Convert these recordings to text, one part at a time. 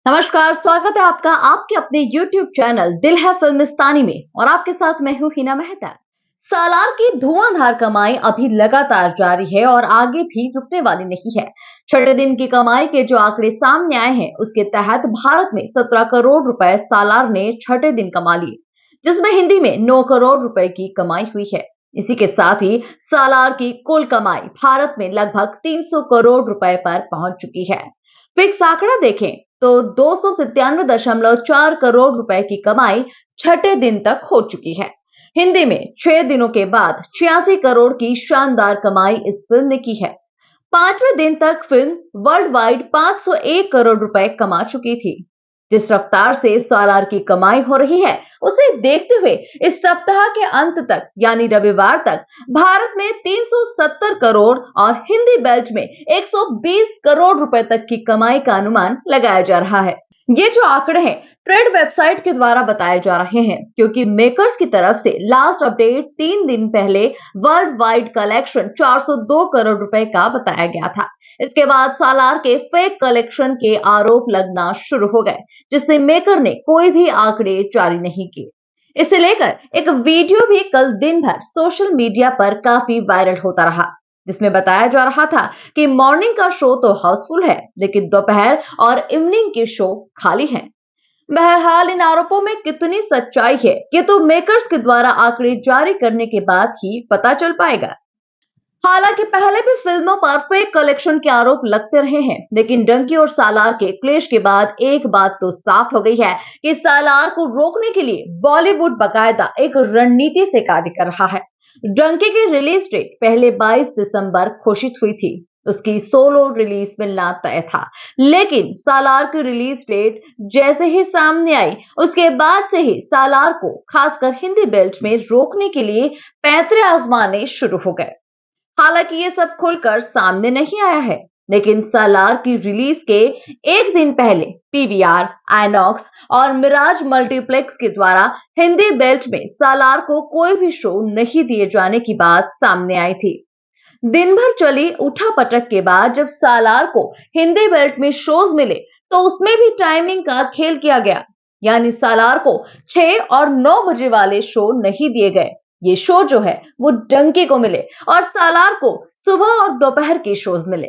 नमस्कार, स्वागत है आपका आपके अपने YouTube चैनल दिल है फिल्मिस्तानी में और आपके साथ मैं हूं हिना मेहता। सालार की धुआंधार कमाई अभी लगातार जारी है और आगे भी रुकने वाली नहीं है। छठे दिन की कमाई के जो आंकड़े सामने आए हैं उसके तहत भारत में 17 करोड़ रुपए सालार ने छठे दिन कमा लिए, जिसमें हिंदी में 9 करोड़ रुपए की कमाई हुई है। इसी के साथ ही सालार की कुल कमाई भारत में लगभग 300 करोड़ रुपए पर पहुंच चुकी है। फिक्स आंकड़ा देखें तो 297.4 करोड़ रुपए की कमाई छठे दिन तक हो चुकी है। हिंदी में 6 दिनों के बाद 86 करोड़ की शानदार कमाई इस फिल्म ने की है। पांचवें दिन तक फिल्म वर्ल्ड वाइड 501 करोड़ रुपए कमा चुकी थी। जिस रफ्तार से सालार की कमाई हो रही है उसे देखते हुए इस सप्ताह के अंत तक यानी रविवार तक भारत में 370 करोड़ और हिंदी बेल्ट में 120 करोड़ रुपए तक की कमाई का अनुमान लगाया जा रहा है। ये जो आंकड़े हैं ट्रेड वेबसाइट के द्वारा बताए जा रहे हैं, क्योंकि मेकर्स की तरफ से लास्ट अपडेट 3 दिन पहले वर्ल्ड वाइड कलेक्शन 402 करोड़ रुपए का बताया गया था। इसके बाद सालार के फेक कलेक्शन के आरोप लगना शुरू हो गए, जिससे मेकर ने कोई भी आंकड़े जारी नहीं किए। इसे लेकर एक वीडियो भी कल दिन भर सोशल मीडिया पर काफी वायरल होता रहा, जिसमें बताया जा रहा था कि मॉर्निंग का शो तो हाउसफुल है, लेकिन दोपहर और इवनिंग के शो खाली हैं। बहरहाल इन आरोपों में कितनी सच्चाई है ये तो मेकर्स के द्वारा आंकड़े जारी करने के बाद ही पता चल पाएगा। हालांकि पहले भी फिल्मों पर फेक कलेक्शन के आरोप लगते रहे हैं, लेकिन डंकी और सालार के क्लेश के बाद एक बात तो साफ हो गई है कि सालार को रोकने के लिए बॉलीवुड बाकायदा एक रणनीति से कार्य कर रहा है। डंकी की रिलीज डेट पहले 22 दिसंबर घोषित हुई थी। उसकी सोलो रिलीज मिलना तय था, लेकिन सालार की रिलीज डेट जैसे ही सामने आई उसके बाद से ही सालार को खासकर हिंदी बेल्ट में रोकने के लिए पैंतरे आजमाने शुरू हो गए। हालांकि ये सब खुलकर सामने नहीं आया है, लेकिन सालार की रिलीज के एक दिन पहले पीवीआर, आइनॉक्स और मिराज मल्टीप्लेक्स के द्वारा हिंदी बेल्ट में सालार को कोई भी शो नहीं दिए जाने की बात सामने आई थी। दिन भर चली उठापटक के बाद जब सालार को हिंदी बेल्ट में शोज मिले तो उसमें भी टाइमिंग का खेल किया गया, यानी सालार को 6 और 9 बजे वाले शो नहीं दिए गए। ये शो जो है वो डंकी को मिले और सालार को सुबह और दोपहर के शोज मिले।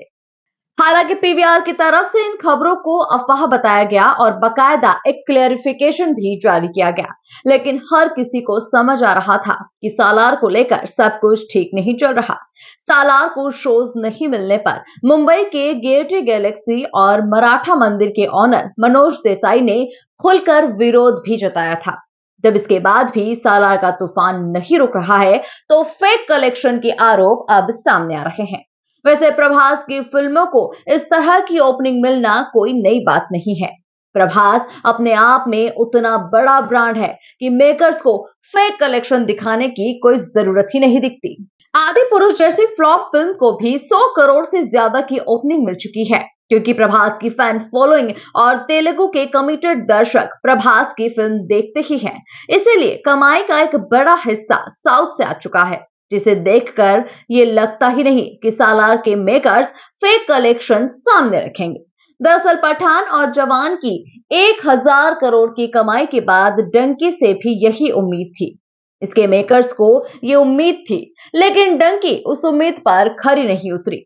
हालांकि पीवीआर की तरफ से इन खबरों को अफवाह बताया गया और बकायदा एक क्लेरिफिकेशन भी जारी किया गया, लेकिन हर किसी को समझ आ रहा था कि सालार को लेकर सब कुछ ठीक नहीं चल रहा। सालार को शोज नहीं मिलने पर मुंबई के गेयटी गैलेक्सी और मराठा मंदिर के ऑनर मनोज देसाई ने खुलकर विरोध भी जताया था। जब इसके बाद भी सालार का तूफान नहीं रुक रहा है तो फेक कलेक्शन के आरोप अब सामने आ रहे हैं। वैसे प्रभास की फिल्मों को इस तरह की ओपनिंग मिलना कोई नई बात नहीं है। प्रभास अपने आप में उतना बड़ा ब्रांड है कि मेकर्स को फेक कलेक्शन दिखाने की कोई जरूरत ही नहीं दिखती। आदि पुरुष जैसी फ्लॉप फिल्म को भी 100 करोड़ से ज्यादा की ओपनिंग मिल चुकी है, क्योंकि प्रभास की फैन फॉलोइंग और तेलुगु के कमिटेड दर्शक प्रभास की फिल्म देखते ही हैं। इसीलिए कमाई का एक बड़ा हिस्सा साउथ से आ चुका है, जिसे देखकर ये लगता ही नहीं कि सालार के मेकर्स फेक कलेक्शन सामने रखेंगे। दरअसल पठान और जवान की 1000 करोड़ की कमाई के बाद डंकी से भी यही उम्मीद थी। इसके मेकर्स को ये उम्मीद थी, लेकिन डंकी उस उम्मीद पर खरी नहीं उतरी।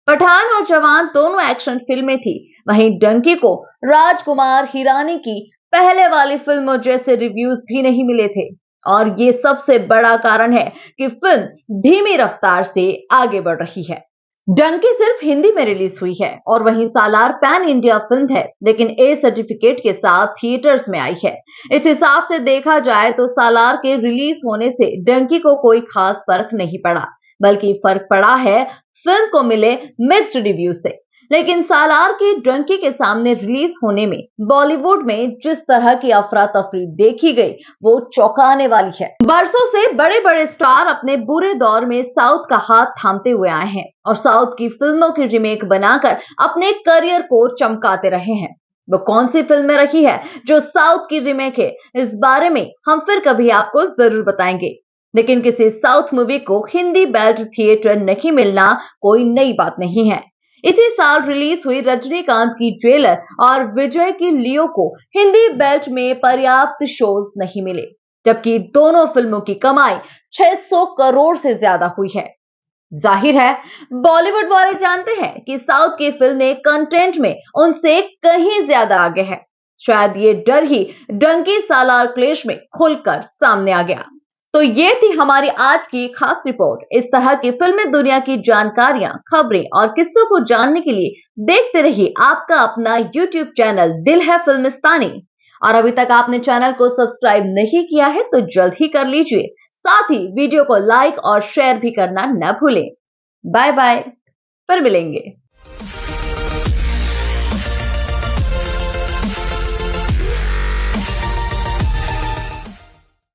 पठान और जवान दोनों एक्शन फिल्में थी, वहीं डंकी को राजकुमार हिरानी की पहले वाली फिल्मों जैसे रिव्यूज भी नहीं मिले थे और ये सबसे बड़ा कारण है कि फिल्म धीमी रफ्तार से आगे बढ़ रही है। डंकी सिर्फ हिंदी में रिलीज हुई है और वहीं सालार पैन इंडिया फिल्म है, लेकिन ए सर्टिफिकेट के साथ थिएटर्स में आई है। इस हिसाब से देखा जाए तो सालार के रिलीज होने से डंकी को कोई खास फर्क नहीं पड़ा, बल्कि फर्क पड़ा है फिल्म को मिले मिक्स्ड रिव्यू से। लेकिन सालार की डंकी के सामने रिलीज होने में बॉलीवुड में जिस तरह की अफरा तफरी देखी गई वो चौंकाने वाली है। बरसों से बड़े बड़े स्टार अपने बुरे दौर में साउथ का हाथ थामते हुए आए हैं और साउथ की फिल्मों की रीमेक बनाकर अपने करियर को चमकाते रहे हैं। वो कौन सी फिल्म रही है जो साउथ की रीमेक है, इस बारे में हम फिर कभी आपको जरूर बताएंगे। लेकिन किसी साउथ मूवी को हिंदी बेल्ट थिएटर नहीं मिलना कोई नई बात नहीं है। इसी साल रिलीज हुई रजनीकांत की जेलर और विजय की लियो को हिंदी बेल्ट में पर्याप्त शोज नहीं मिले, जबकि दोनों फिल्मों की कमाई 600 करोड़ से ज्यादा हुई है। जाहिर है, बॉलीवुड वाले जानते हैं कि साउथ की फिल्में कंटेंट में उनसे कहीं ज्यादा आगे है। शायद ये डर ही डंकी सालार क्लेश में खुलकर सामने आ गया। तो ये थी हमारी आज की खास रिपोर्ट। इस तरह की फिल्मी दुनिया की जानकारियां, खबरें और किस्सों को जानने के लिए देखते रहिए आपका अपना YouTube चैनल दिल है फिल्मिस्तानी। और अभी तक आपने चैनल को सब्सक्राइब नहीं किया है तो जल्द ही कर लीजिए। साथ ही वीडियो को लाइक और शेयर भी करना न भूलें। बाय बाय, फिर मिलेंगे।